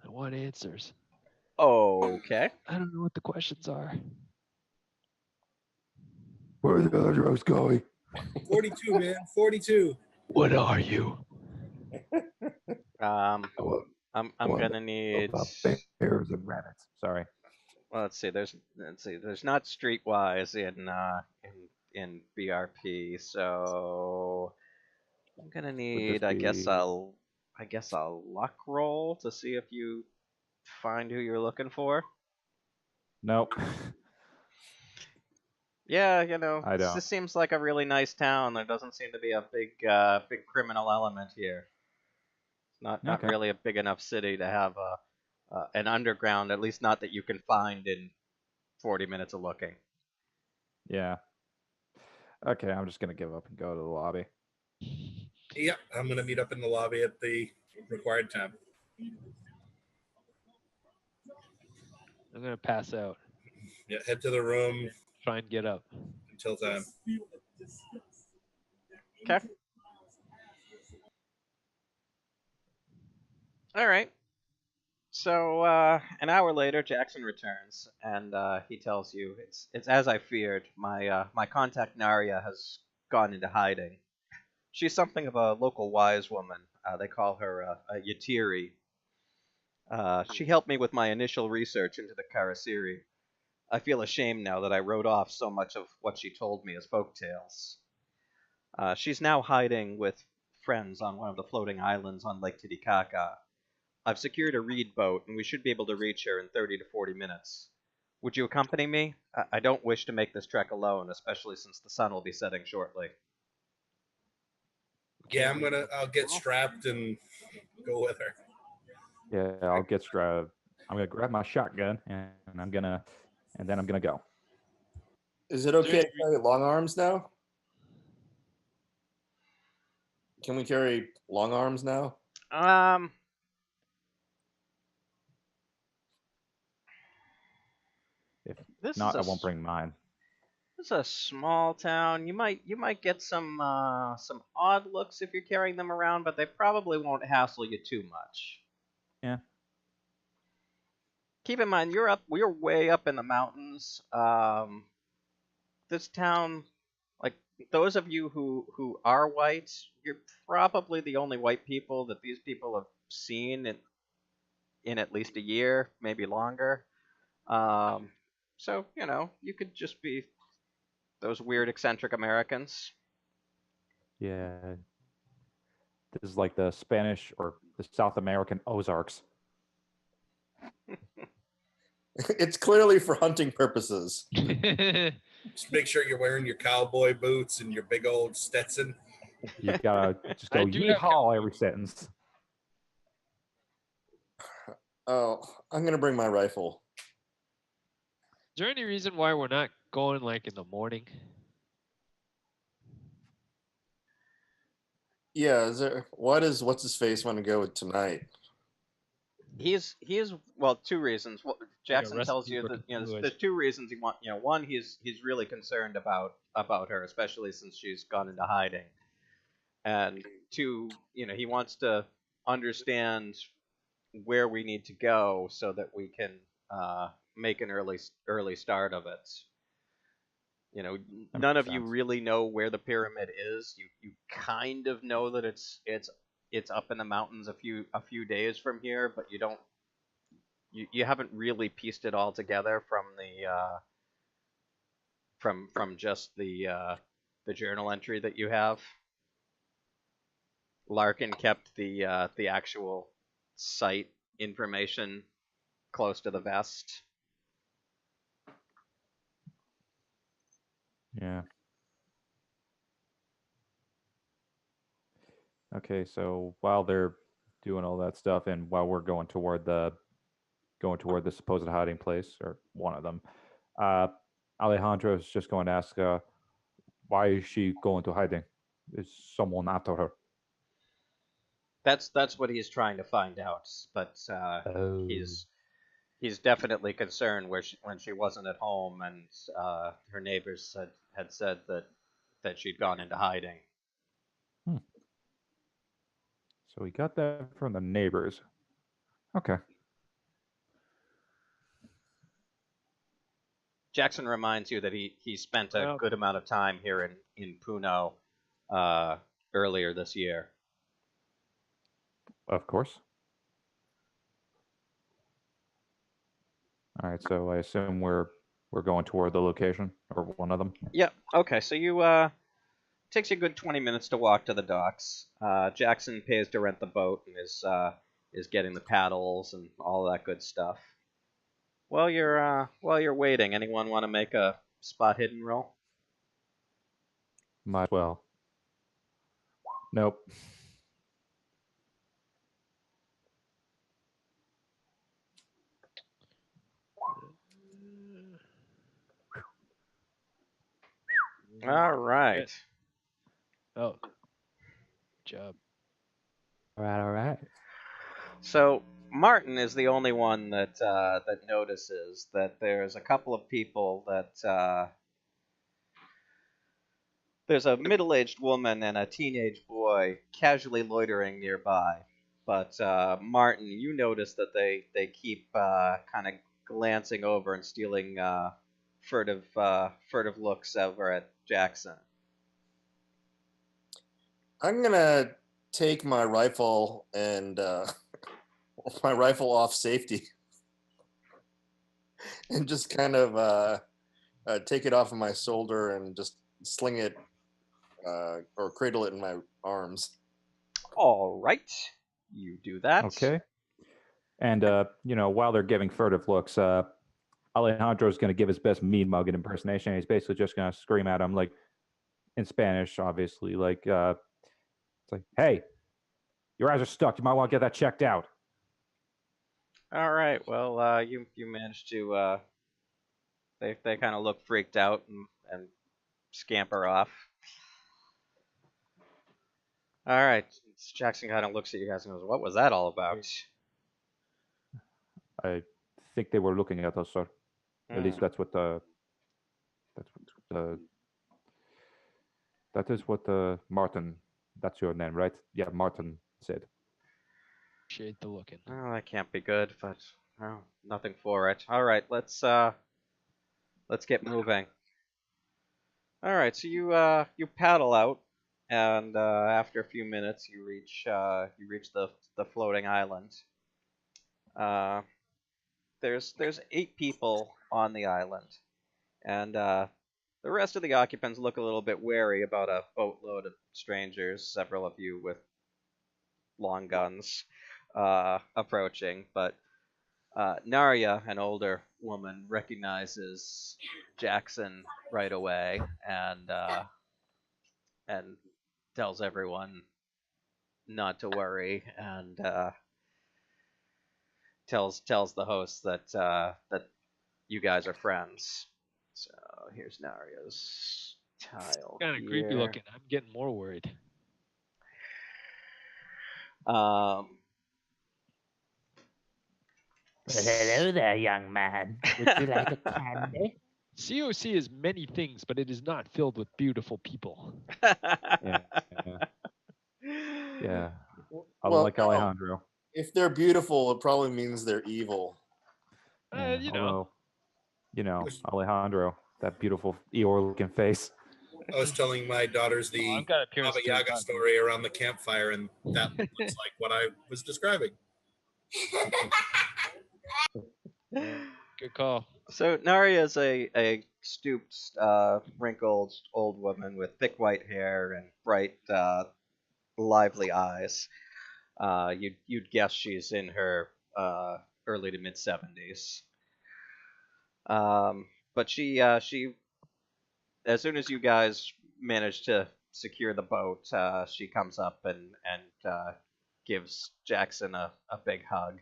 I want answers. Okay. I don't know what the questions are. Where are the other drugs going? 42, man. 42. What are you? I'm gonna need. Bears and rabbits. Sorry. Well, let's see. There's not streetwise in BRP, so I'm gonna need. I guess a luck roll to see if you find who you're looking for. Nope. Yeah, I don't. this seems like a really nice town. There doesn't seem to be a big criminal element here. Not Okay. really a big enough city to have an underground, at least not that you can find in 40 minutes of looking. Yeah. Okay, I'm just gonna give up and go to the lobby. Yep, I'm going to meet up in the lobby at the required time. I'm gonna pass out. Yeah, head to the room Try and get up. until time. Okay. All right. So an hour later, Jackson returns, and he tells you it's as I feared. My contact Narya has gone into hiding. She's something of a local wise woman. They call her a Yatiri. She helped me with my initial research into the Karasiri. I feel ashamed now that I wrote off so much of what she told me as folk tales. She's now hiding with friends on one of the floating islands on Lake Titicaca. I've secured a reed boat, and we should be able to reach her in 30 to 40 minutes. Would you accompany me? I don't wish to make this trek alone, especially since the sun will be setting shortly. Yeah, I'll get strapped and go with her. Yeah, I'll get strapped. I'm gonna grab my shotgun and then I'm gonna go. Is it okay to carry long arms now? Can we carry long arms now? If This not, is I won't bring mine. This is a small town. You might get some odd looks if you're carrying them around, but they probably won't hassle you too much. Yeah. Keep in mind, we're way up in the mountains. This town, like those of you who are white, you're probably the only white people that these people have seen in at least a year, maybe longer. So you could just be those weird eccentric Americans. Yeah. This is like the Spanish or the South American Ozarks. It's clearly for hunting purposes. Just make sure you're wearing your cowboy boots and your big old Stetson. You gotta just go yeehaw every sentence. Oh, I'm gonna bring my rifle. Is there any reason why we're not going like in the morning? Yeah, why does what's his face want to go with tonight? He is well, two reasons. Well, Jackson tells recipe you for that Cthulhu there's two reasons he want. One, he's really concerned about her, especially since she's gone into hiding, and two, he wants to understand where we need to go so that we can make an early start of it. That None makes of you sense. really know where the pyramid is. You kind of know that it's up in the mountains a few days from here, but you haven't really pieced it all together from the from just the journal entry that you have. Larkin kept the actual site information close to the vest. Yeah. Okay, so while they're doing all that stuff, and while we're going toward the supposed hiding place, or one of them, uh, Alejandro is just going to ask, why is she going to hiding? Is someone after her? That's what he's trying to find out, but Oh. he's definitely concerned when she wasn't at home, and her neighbors had said that she'd gone into hiding. So we got that from the neighbors. Okay. Jackson reminds you that he spent a Well- good amount of time here in Puno earlier this year. Of course. All right, so I assume we're going toward the location, or one of them. Yep. Okay. So takes you a good 20 minutes to walk to the docks. Jackson pays to rent the boat and is getting the paddles and all that good stuff. While you're waiting, anyone want to make a spot hidden roll? Might as well. Nope. All right. Oh, good job. All right, all right. So Martin is the only one that notices that there's a couple of people that there's a middle-aged woman and a teenage boy casually loitering nearby. But Martin, you notice that they keep kind of glancing over and stealing furtive looks over at Jackson. I'm gonna take my rifle and my rifle off safety and just kind of take it off of my shoulder and just sling it or cradle it in my arms. All right, you do that. Okay. And while they're giving furtive looks, Alejandro's going to give his best mean mugging impersonation. He's basically just going to scream at him, like in Spanish, obviously, like it's like, "Hey, your eyes are stuck. You might want to get that checked out." All right. Well, you managed to. They kind of look freaked out and scamper off. All right. Jackson kind of looks at you guys and goes, "What was that all about?" I think they were looking at us, sir. At least that is what Martin. That's your name, right? Yeah, Martin said. Appreciate the looking. Oh, that can't be good, but nothing for it. All right, let's get moving. All right, so you paddle out, and after a few minutes, you reach the floating island. There's 8 people on the island, and the rest of the occupants look a little bit wary about a boatload of strangers. Several of you with long guns approaching, but Narya, an older woman, recognizes Jackson right away and tells everyone not to worry, and tells the host that that you guys are friends. So here's Narya's tile. Kind of creepy looking. I'm getting more worried. Well, hello there, young man. Would you like a candy? COC is many things, but it is not filled with beautiful people. Yeah. Yeah. Well, Unlike Alejandro. if they're beautiful, it probably means they're evil. Yeah, You know. although, you know, Alejandro, that beautiful Eeyore-looking face. I was telling my daughters Oh, the I've got appearance Baba to Yaga God. story around the campfire, and that looks like what I was describing. Good call. So Narya is a stooped, wrinkled old woman with thick white hair and bright, lively eyes. You'd guess she's in her early to mid 70s. But she as soon as you guys manage to secure the boat, she comes up and gives Jackson a big hug.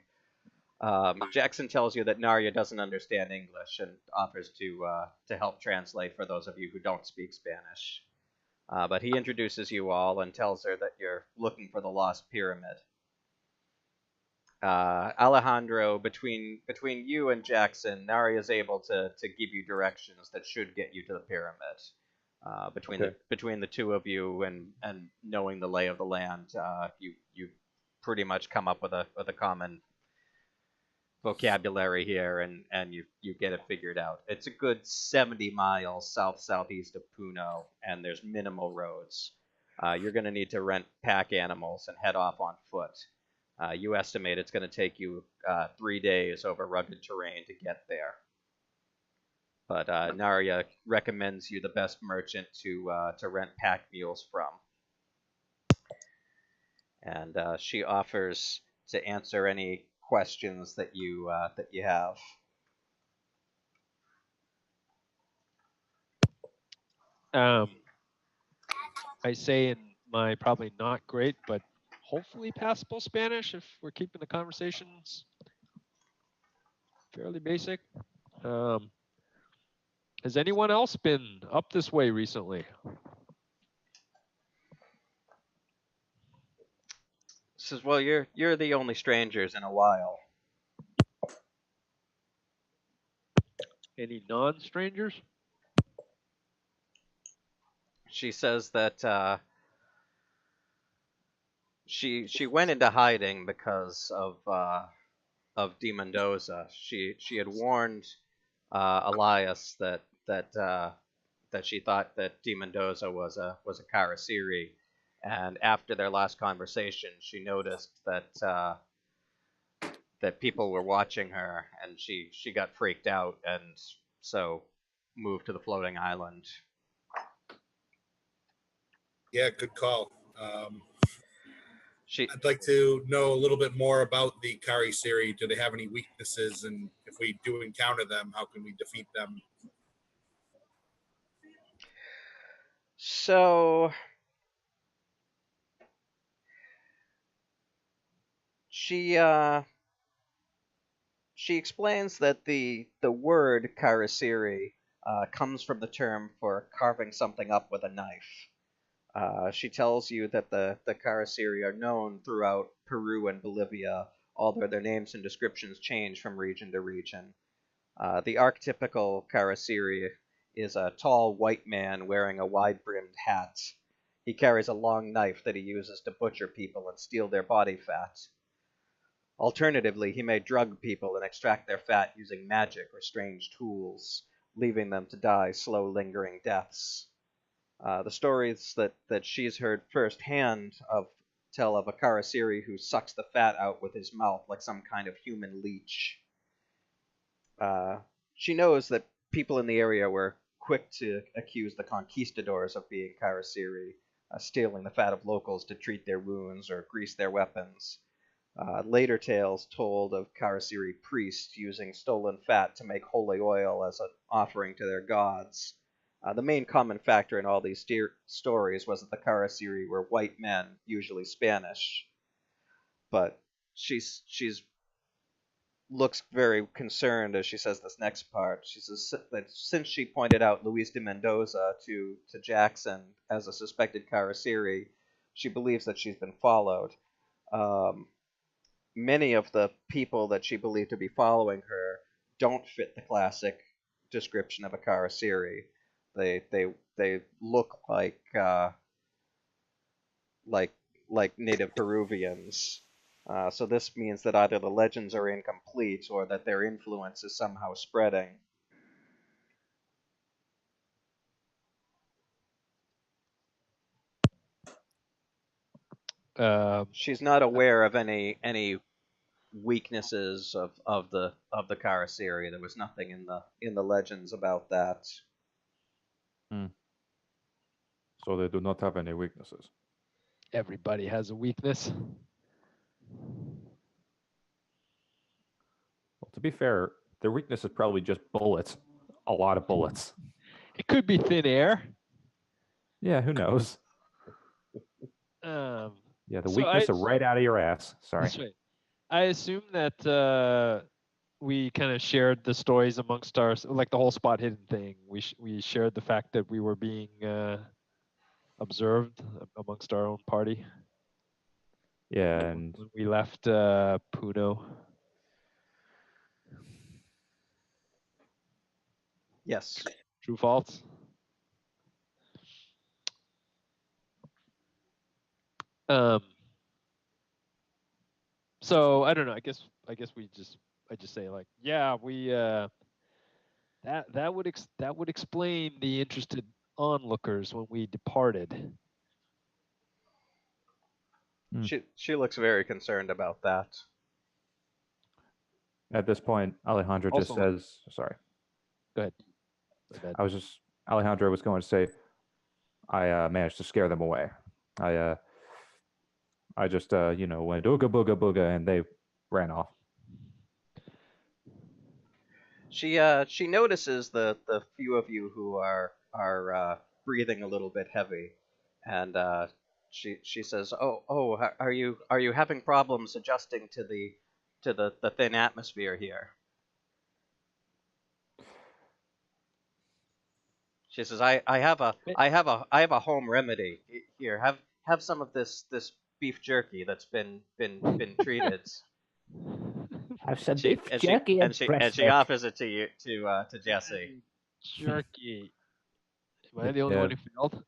Jackson tells you that Narya doesn't understand English and offers to help translate for those of you who don't speak Spanish. But he introduces you all and tells her that you're looking for the lost pyramid. Alejandro, between you and Jackson, Narya is able to give you directions that should get you to the pyramid. Between the two of you and knowing the lay of the land, you pretty much come up with a common vocabulary here, and you get it figured out. It's a good 70 miles southeast of Puno, and there's minimal roads. You're going to need to rent pack animals and head off on foot. You estimate it's going to take you 3 days over rugged terrain to get there. But Narya recommends you the best merchant to rent pack mules from. And she offers to answer any questions that you have. I say in my probably not great, but hopefully passable Spanish if we're keeping the conversations fairly basic. Has anyone else been up this way recently? Says, well, you're the only strangers in a while. Any non-strangers? She says that she went into hiding because of De Mendoza. She had warned Elias that she thought that De Mendoza was a Karasiri, and after their last conversation, she noticed that people were watching her, and she got freaked out, and so moved to the floating island. Yeah, good call. I'd like to know a little bit more about the Kari Siri. Do they have any weaknesses? And if we do encounter them, how can we defeat them? So she explains that the word Karasiri comes from the term for carving something up with a knife. She tells you that the Karasiri are known throughout Peru and Bolivia, although their names and descriptions change from region to region. The archetypical Karasiri is a tall white man wearing a wide-brimmed hat. He carries a long knife that he uses to butcher people and steal their body fat. Alternatively, he may drug people and extract their fat using magic or strange tools, leaving them to die slow, lingering deaths. The stories that she's heard firsthand tell of a Karasiri who sucks the fat out with his mouth like some kind of human leech. She knows that people in the area were quick to accuse the conquistadors of being Karasiri, stealing the fat of locals to treat their wounds or grease their weapons. Later tales told of Karasiri priests using stolen fat to make holy oil as an offering to their gods. The main common factor in all these stories was that the Karasiri were white men, usually Spanish. But she's looks very concerned as she says this next part. She says that since she pointed out Luis de Mendoza to Jackson as a suspected Karasiri, she believes that she's been followed. many of the people that she believed to be following her don't fit the classic description of a Karasiri. They look like native Peruvians. So this means that either the legends are incomplete or that their influence is somehow spreading. She's not aware of any weaknesses of the Karasiri. There was nothing in the legends about that. So they do not have any weaknesses. Everybody has a weakness. Well, to be fair, their weakness is probably just bullets. A lot of bullets. It could be thin air. Yeah, who knows? Yeah, the weakness are right out of your ass. Sorry. That's right. I assume that we kind of shared the stories amongst our, like the whole spot hidden thing. We shared the fact that we were being observed amongst our own party. Yeah, and when we left Puno. Yes. True, false. So I don't know. I guess I just say like, yeah, we that would explain the interested onlookers when we departed. She looks very concerned about that. At this point, Alejandro just says, "Sorry." Go ahead. Alejandro was going to say, "I managed to scare them away. I just went ooga booga booga, and they ran off." She notices the few of you who are breathing a little bit heavy, and she says, "Oh, are you having problems adjusting to the thin atmosphere here?" She says, "I have a home remedy here. Have some of this beef jerky that's been treated." Have some beef jerky and breast she milk. offers it to you to Jesse. Jerky. Am I the only one who failed?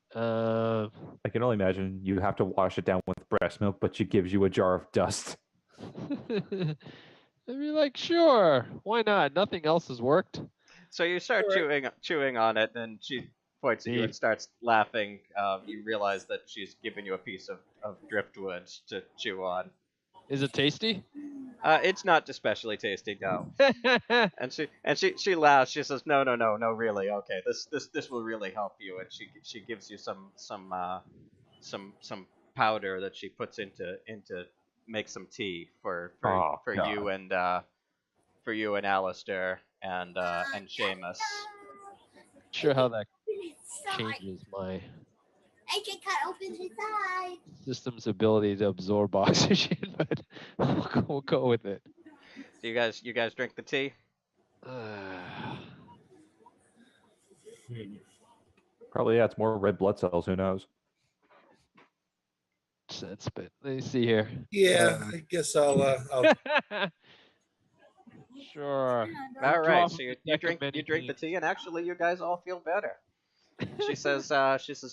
I can only imagine you have to wash it down with breast milk, but she gives you a jar of dust. I'd be like, sure, why not? Nothing else has worked. So you start chewing on it, and she points at you and starts laughing. You realize that she's given you a piece of driftwood to chew on. Is it tasty? It's not especially tasty, no. and she laughs. She says, "No, really. Okay, this will really help you." And she gives you some powder that she puts into make some tea for you and Alistair and Seamus. Sure, how that changes my system's ability to absorb oxygen, but we'll go with it. Do you guys drink the tea? Probably adds more red blood cells. Who knows? That's bit. Let me see here. Yeah, I guess I'll Sure. All right. So you drink the tea, and actually, you guys all feel better. She says,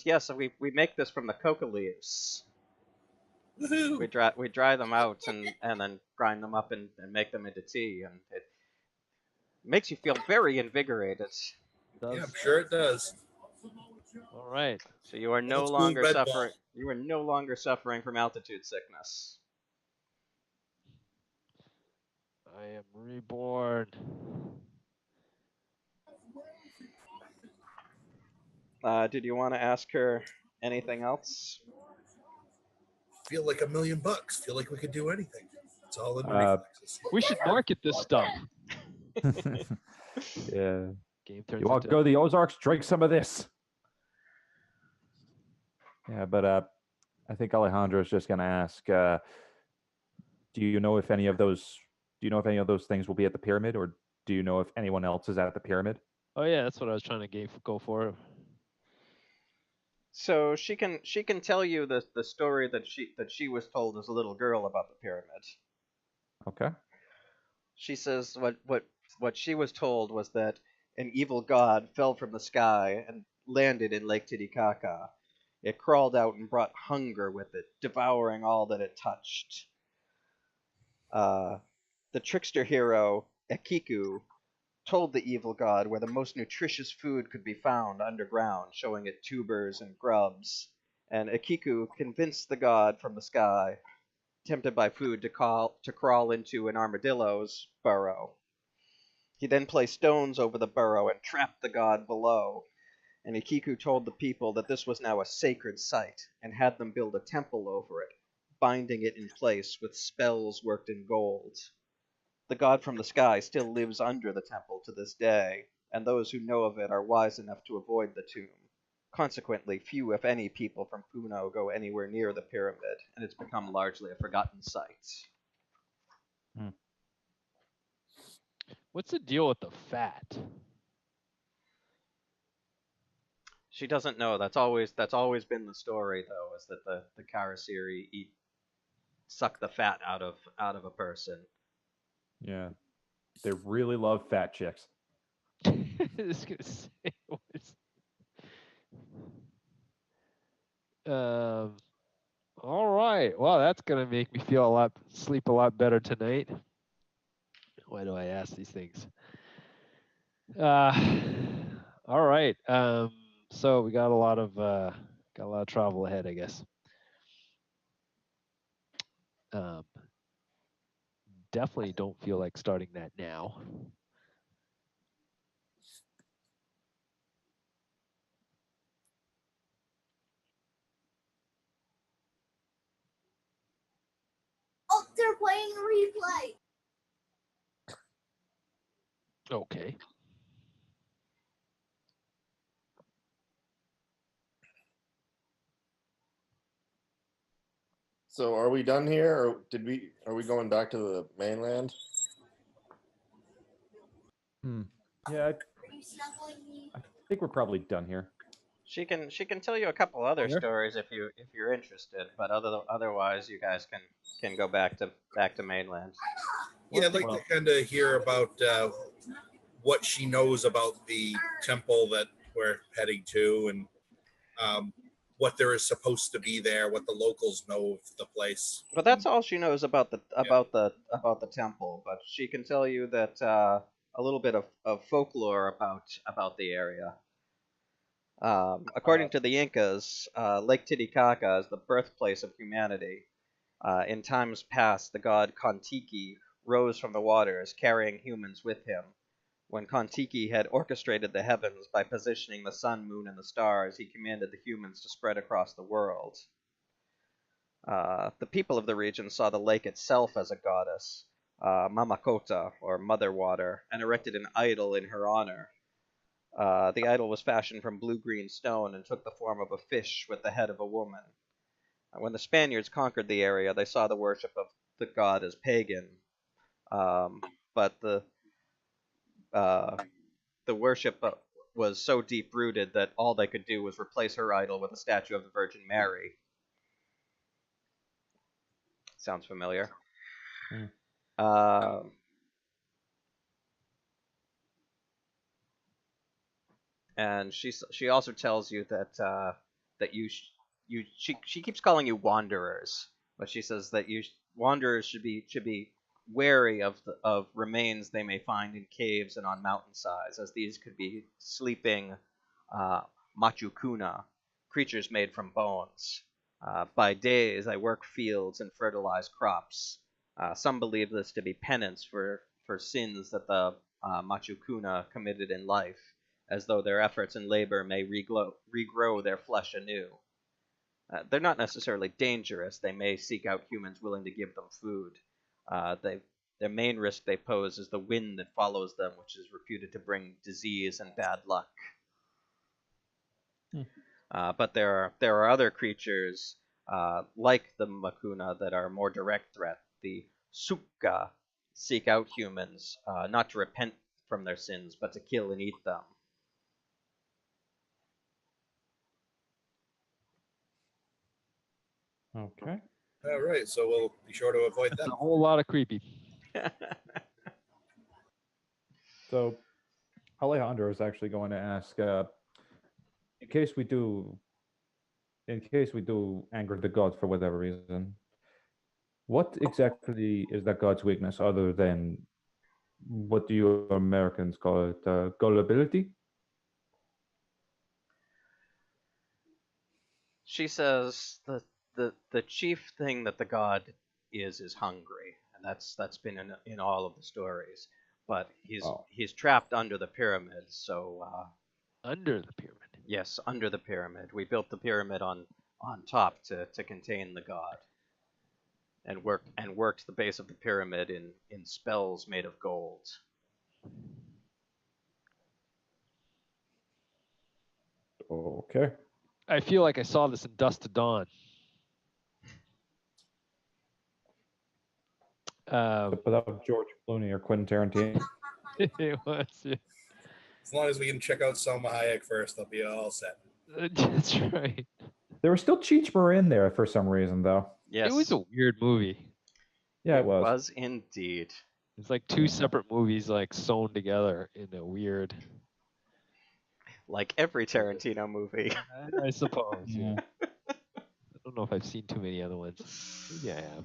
yes, we make this from the coca leaves. We dry them out and then grind them up and make them into tea, and it makes you feel very invigorated. Yeah, I'm sure it does. All right. So you are no longer suffering. You are no longer suffering from altitude sickness. I am reborn. Did you want to ask her anything else? Feel like $1 million. Feel like we could do anything. It's all in the reflexes. We should market this stuff. Yeah. Game turns you want to go to the Ozarks? Drink some of this. Yeah, but I think Alejandro is just going to ask, do you know if any of those things will be at the pyramid, or do you know if anyone else is at the pyramid? Oh yeah, that's what I was trying to go for. So she can tell you the story that she was told as a little girl about the pyramid. Okay. She says what she was told was that an evil god fell from the sky and landed in Lake Titicaca. It crawled out and brought hunger with it, devouring all that it touched. The trickster hero Ekiku told the evil god where the most nutritious food could be found underground, showing it tubers and grubs. And Ekiku convinced the god from the sky, tempted by food, to crawl into an armadillo's burrow. He then placed stones over the burrow and trapped the god below. And Ikiku told the people that this was now a sacred site and had them build a temple over it, binding it in place with spells worked in gold. The god from the sky still lives under the temple to this day, and those who know of it are wise enough to avoid the tomb. Consequently, few, if any, people from Puno go anywhere near the pyramid, and it's become largely a forgotten site. What's the deal with the fat? She doesn't know. That's always been the story, though, is that the Karasiri suck the fat out of a person. Yeah. They really love fat chicks. I was gonna say what's all right. Well, that's gonna make me sleep a lot better tonight. Why do I ask these things? All right. So we got a lot of travel ahead, I guess. Definitely don't feel like starting that now. Oh, they're playing replay. Okay. So are we done here, or are we going back to the mainland? Yeah, Are you snuggling me? I think we're probably done here. She can tell you a couple other Sure. stories if you're interested, but otherwise you guys can go back to mainland. Yeah, I'd like to kind of hear about what she knows about the temple that we're heading to, and what there is supposed to be there, what the locals know of the place. But that's all she knows about the temple. But she can tell you that a little bit of folklore about the area. According to the Incas, Lake Titicaca is the birthplace of humanity. In times past, the god Kontiki rose from the waters, carrying humans with him. When Kontiki had orchestrated the heavens by positioning the sun, moon, and the stars, he commanded the humans to spread across the world. The people of the region saw the lake itself as a goddess, Mamakota, or Mother Water, and erected an idol in her honor. The idol was fashioned from blue-green stone and took the form of a fish with the head of a woman. When the Spaniards conquered the area, they saw the worship of the god as pagan, but the worship was so deep-rooted that all they could do was replace her idol with a statue of the Virgin Mary. Sounds familiar. And she also tells you that she keeps calling you wanderers, but she says that wanderers should be wary of remains they may find in caves and on mountainsides, as these could be sleeping machukuna, creatures made from bones. By days, they work fields and fertilize crops. Some believe this to be penance for sins that the machukuna committed in life, as though their efforts and labor may regrow their flesh anew. They're not necessarily dangerous. They may seek out humans willing to give them food. Their main risk they pose is the wind that follows them, which is reputed to bring disease and bad luck. But there are other creatures like the Makuna that are a more direct threat. The Sukka seek out humans, not to repent from their sins, but to kill and eat them. Okay. All right, so we'll be sure to avoid That's them. a whole lot of creepy. So Alejandro is actually going to ask, in case we do anger the god for whatever reason, what exactly is that god's weakness other than what do you Americans call it, gullibility? She says the chief thing that the god is hungry, and that's been in all of the stories. But Oh. he's trapped under the pyramid, so Under the pyramid. yes, under the pyramid. We built the pyramid on top to contain the god, and worked the base of the pyramid in spells made of gold. Okay. I feel like I saw this in Dust to Dawn. Without George Clooney or Quentin Tarantino. It was. Yeah. As long as we can check out Selma Hayek first, they'll be all set. That's right. There was still Cheechmer in there for some reason, though. Yes, It was a weird movie. Yeah, it it was. was indeed. It's like two separate movies like sewn together in a weird. Like every Tarantino movie. I suppose. Yeah. Yeah. I don't know if I've seen too many other ones. Maybe I have.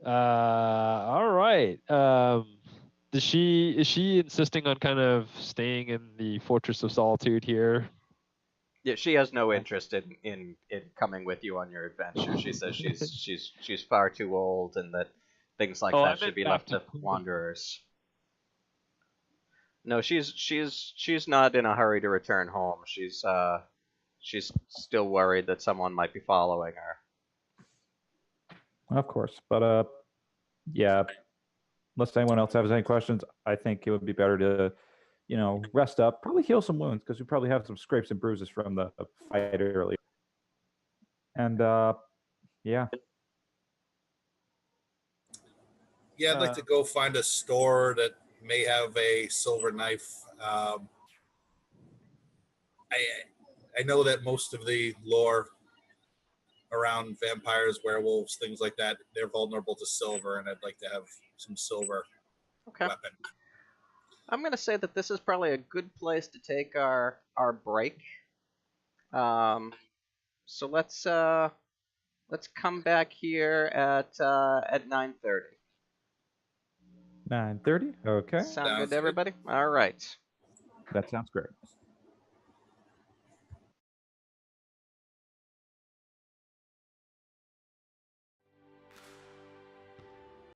All right. Is she insisting on kind of staying in the Fortress of Solitude here? Yeah, she has no interest in coming with you on your adventure. She says she's far too old, and that things like Oh, I that should meant be back left to to Cthulhu. wanderers. No, she's not in a hurry to return home. She's still worried that someone might be following her. Of course. But yeah, unless anyone else has any questions, I think it would be better to, rest up, probably heal some wounds because we probably have some scrapes and bruises from the fight earlier. And yeah. Yeah, I'd like to go find a store that may have a silver knife. I know that most of the lore around vampires, werewolves, things like that, they're vulnerable to silver, and I'd like to have some silver Okay. weapon. I'm gonna say that this is probably a good place to take our break. So let's come back here at 9:30. 9:30. Okay. Sound Sounds good to good. everybody? All right. That sounds great.